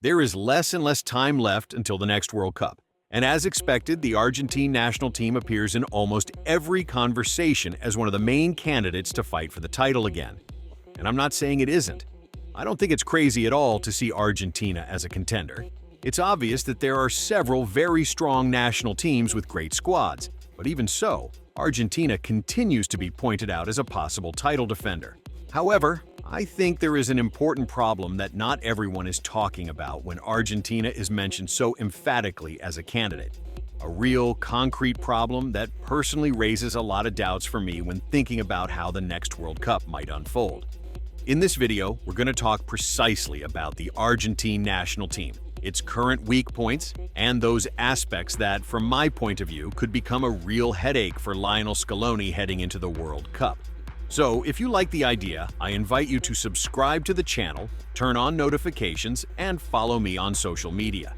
There is less and less time left until the next World Cup, and as expected, the Argentine national team appears in almost every conversation as one of the main candidates to fight for the title again. And I'm not saying it isn't. I don't think it's crazy at all to see Argentina as a contender. It's obvious that there are several very strong national teams with great squads, but even so, Argentina continues to be pointed out as a possible title defender. However, I think there is an important problem that not everyone is talking about when Argentina is mentioned so emphatically as a candidate. A real, concrete problem that personally raises a lot of doubts for me when thinking about how the next World Cup might unfold. In this video, we're going to talk precisely about the Argentine national team, its current weak points, and those aspects that, from my point of view, could become a real headache for Lionel Scaloni heading into the World Cup. So, if you like the idea, I invite you to subscribe to the channel, turn on notifications, and follow me on social media.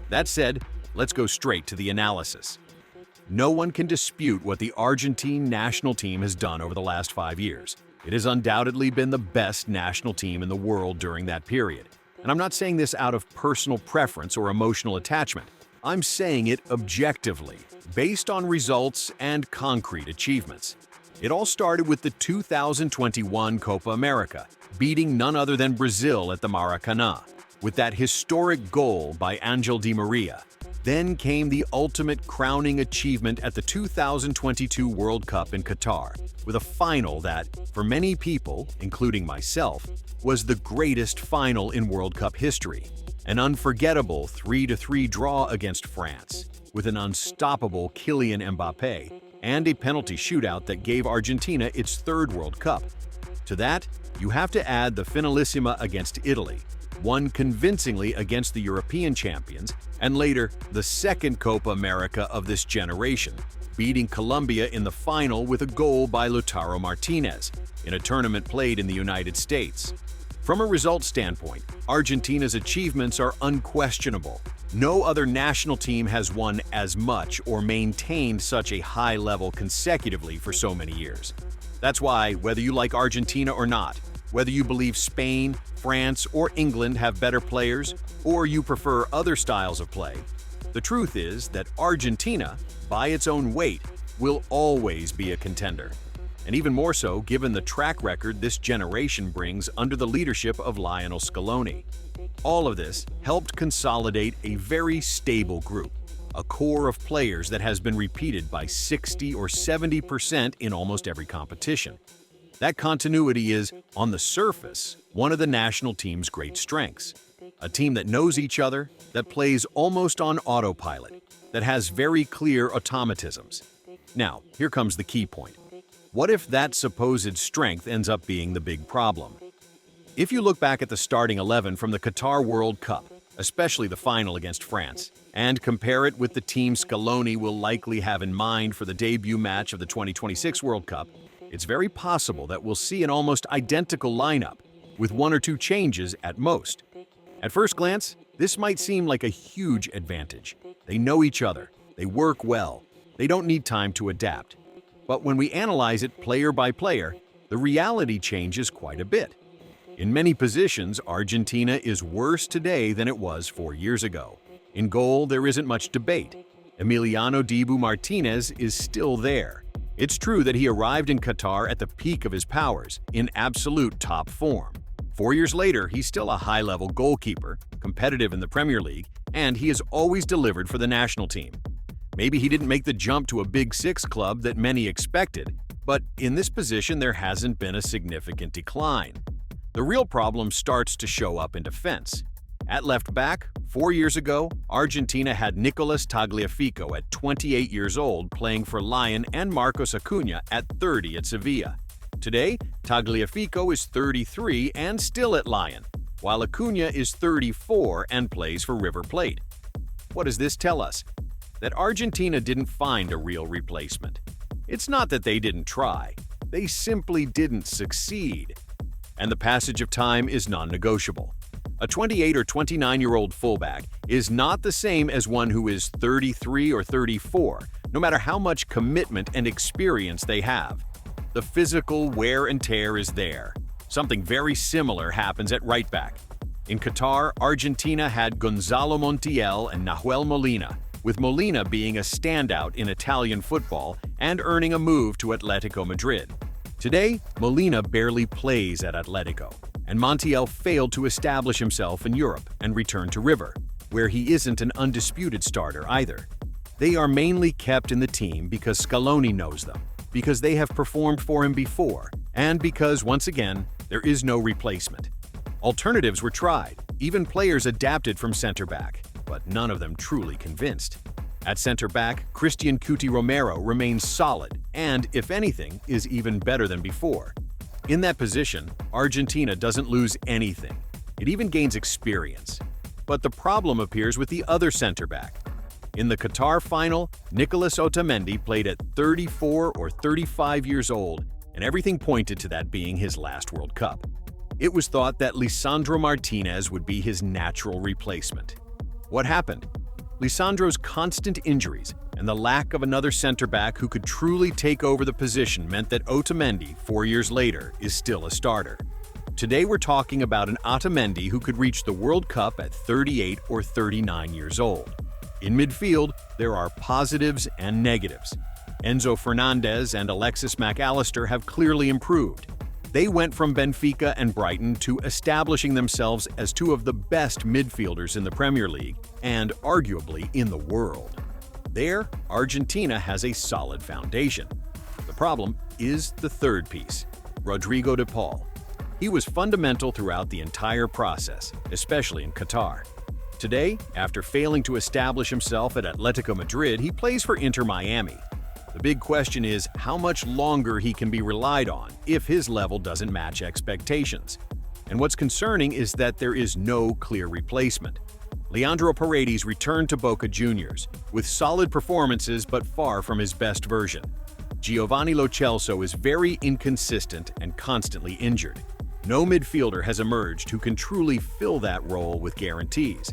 That said, let's go straight to the analysis. No one can dispute what the Argentine national team has done over the last 5 years. It has undoubtedly been the best national team in the world during that period. And I'm not saying this out of personal preference or emotional attachment. I'm saying it objectively, based on results and concrete achievements. It all started with the 2021 Copa America, beating none other than Brazil at the Maracanã, with that historic goal by Angel Di Maria. Then came the ultimate crowning achievement at the 2022 World Cup in Qatar, with a final that, for many people, including myself, was the greatest final in World Cup history. An unforgettable 3-3 draw against France, with an unstoppable Kylian Mbappé, and a penalty shootout that gave Argentina its third World Cup. To that, you have to add the finalissima against Italy, won convincingly against the European champions, and later the second Copa America of this generation, beating Colombia in the final with a goal by Lautaro Martinez, in a tournament played in the United States. From a result standpoint, Argentina's achievements are unquestionable. No other national team has won as much or maintained such a high level consecutively for so many years. That's why, whether you like Argentina or not, whether you believe Spain, France, or England have better players, or you prefer other styles of play, the truth is that Argentina, by its own weight, will always be a contender. And even more so given the track record this generation brings under the leadership of Lionel Scaloni. All of this helped consolidate a very stable group, a core of players that has been repeated by 60 or 70% in almost every competition. That continuity is, on the surface, one of the national team's great strengths. A team that knows each other, that plays almost on autopilot, that has very clear automatisms. Now, here comes the key point. What if that supposed strength ends up being the big problem? If you look back at the starting 11 from the Qatar World Cup, especially the final against France, and compare it with the team Scaloni will likely have in mind for the debut match of the 2026 World Cup, it's very possible that we'll see an almost identical lineup, with 1 or 2 changes at most. At first glance, this might seem like a huge advantage. They know each other, they work well, they don't need time to adapt. But when we analyze it player by player, the reality changes quite a bit. In many positions, Argentina is worse today than it was 4 years ago. In goal, there isn't much debate. Emiliano Dibu Martinez is still there. It's true that he arrived in Qatar at the peak of his powers, in absolute top form. 4 years later, he's still a high-level goalkeeper, competitive in the Premier League, and he has always delivered for the national team. Maybe he didn't make the jump to a Big Six club that many expected, but in this position there hasn't been a significant decline. The real problem starts to show up in defense. At left back, 4 years ago, Argentina had Nicolas Tagliafico at 28 years old playing for Lyon and Marcos Acuna at 30 at Sevilla. Today, Tagliafico is 33 and still at Lyon, while Acuna is 34 and plays for River Plate. What does this tell us? That Argentina didn't find a real replacement. It's not that they didn't try, they simply didn't succeed. And the passage of time is non-negotiable. A 28 or 29-year-old fullback is not the same as one who is 33 or 34, no matter how much commitment and experience they have. The physical wear and tear is there. Something very similar happens at right back. In Qatar, Argentina had Gonzalo Montiel and Nahuel Molina, with Molina being a standout in Italian football and earning a move to Atletico Madrid. Today, Molina barely plays at Atletico, and Montiel failed to establish himself in Europe and returned to River, where he isn't an undisputed starter either. They are mainly kept in the team because Scaloni knows them, because they have performed for him before, and because, once again, there is no replacement. Alternatives were tried, even players adapted from center-back, but none of them truly convinced. At center-back, Christian Cuti Romero remains solid and, if anything, is even better than before. In that position, Argentina doesn't lose anything. It even gains experience. But the problem appears with the other center-back. In the Qatar final, Nicolas Otamendi played at 34 or 35 years old, and everything pointed to that being his last World Cup. It was thought that Lisandro Martinez would be his natural replacement. What happened? Lisandro's constant injuries and the lack of another center-back who could truly take over the position meant that Otamendi, 4 years later, is still a starter. Today we're talking about an Otamendi who could reach the World Cup at 38 or 39 years old. In midfield, there are positives and negatives. Enzo Fernandez and Alexis McAllister have clearly improved. They went from Benfica and Brighton to establishing themselves as two of the best midfielders in the Premier League and arguably in the world. There, Argentina has a solid foundation. The problem is the third piece, Rodrigo de Paul. He was fundamental throughout the entire process, especially in Qatar. Today, after failing to establish himself at Atletico Madrid, he plays for Inter Miami. The big question is how much longer he can be relied on if his level doesn't match expectations. And what's concerning is that there is no clear replacement. Leandro Paredes returned to Boca Juniors, with solid performances but far from his best version. Giovanni Lo Celso is very inconsistent and constantly injured. No midfielder has emerged who can truly fill that role with guarantees.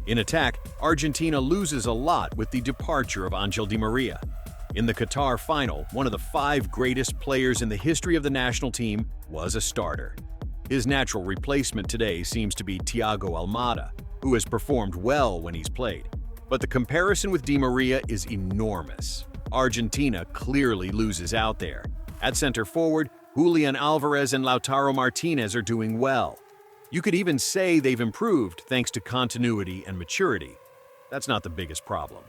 In attack, Argentina loses a lot with the departure of Angel Di Maria. In the Qatar final, one of the 5 greatest players in the history of the national team was a starter. His natural replacement today seems to be Thiago Almada, who has performed well when he's played. But the comparison with Di Maria is enormous. Argentina clearly loses out there. At center forward, Julian Alvarez and Lautaro Martinez are doing well. You could even say they've improved thanks to continuity and maturity. That's not the biggest problem.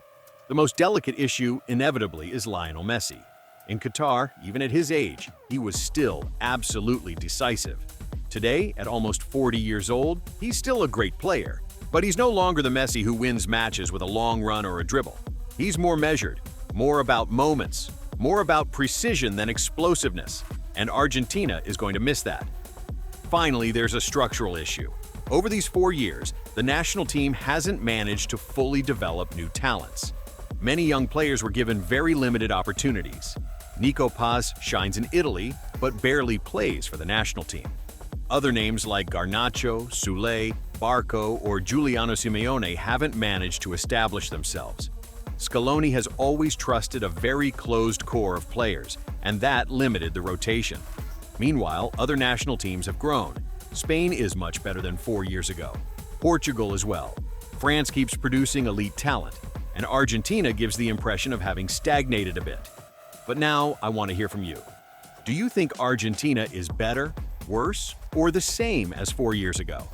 The most delicate issue, inevitably, is Lionel Messi. In Qatar, even at his age, he was still absolutely decisive. Today, at almost 40 years old, he's still a great player. But he's no longer the Messi who wins matches with a long run or a dribble. He's more measured, more about moments, more about precision than explosiveness. And Argentina is going to miss that. Finally, there's a structural issue. Over these 4 years, the national team hasn't managed to fully develop new talents. Many young players were given very limited opportunities. Nico Paz shines in Italy, but barely plays for the national team. Other names like Garnacho, Soulé, Barco, or Giuliano Simeone haven't managed to establish themselves. Scaloni has always trusted a very closed core of players, and that limited the rotation. Meanwhile, other national teams have grown. Spain is much better than 4 years ago. Portugal as well. France keeps producing elite talent, and Argentina gives the impression of having stagnated a bit. But now, I want to hear from you. Do you think Argentina is better, worse, or the same as 4 years ago?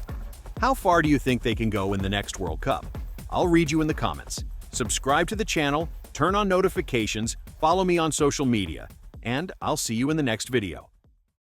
How far do you think they can go in the next World Cup? I'll read you in the comments. Subscribe to the channel, turn on notifications, follow me on social media, and I'll see you in the next video.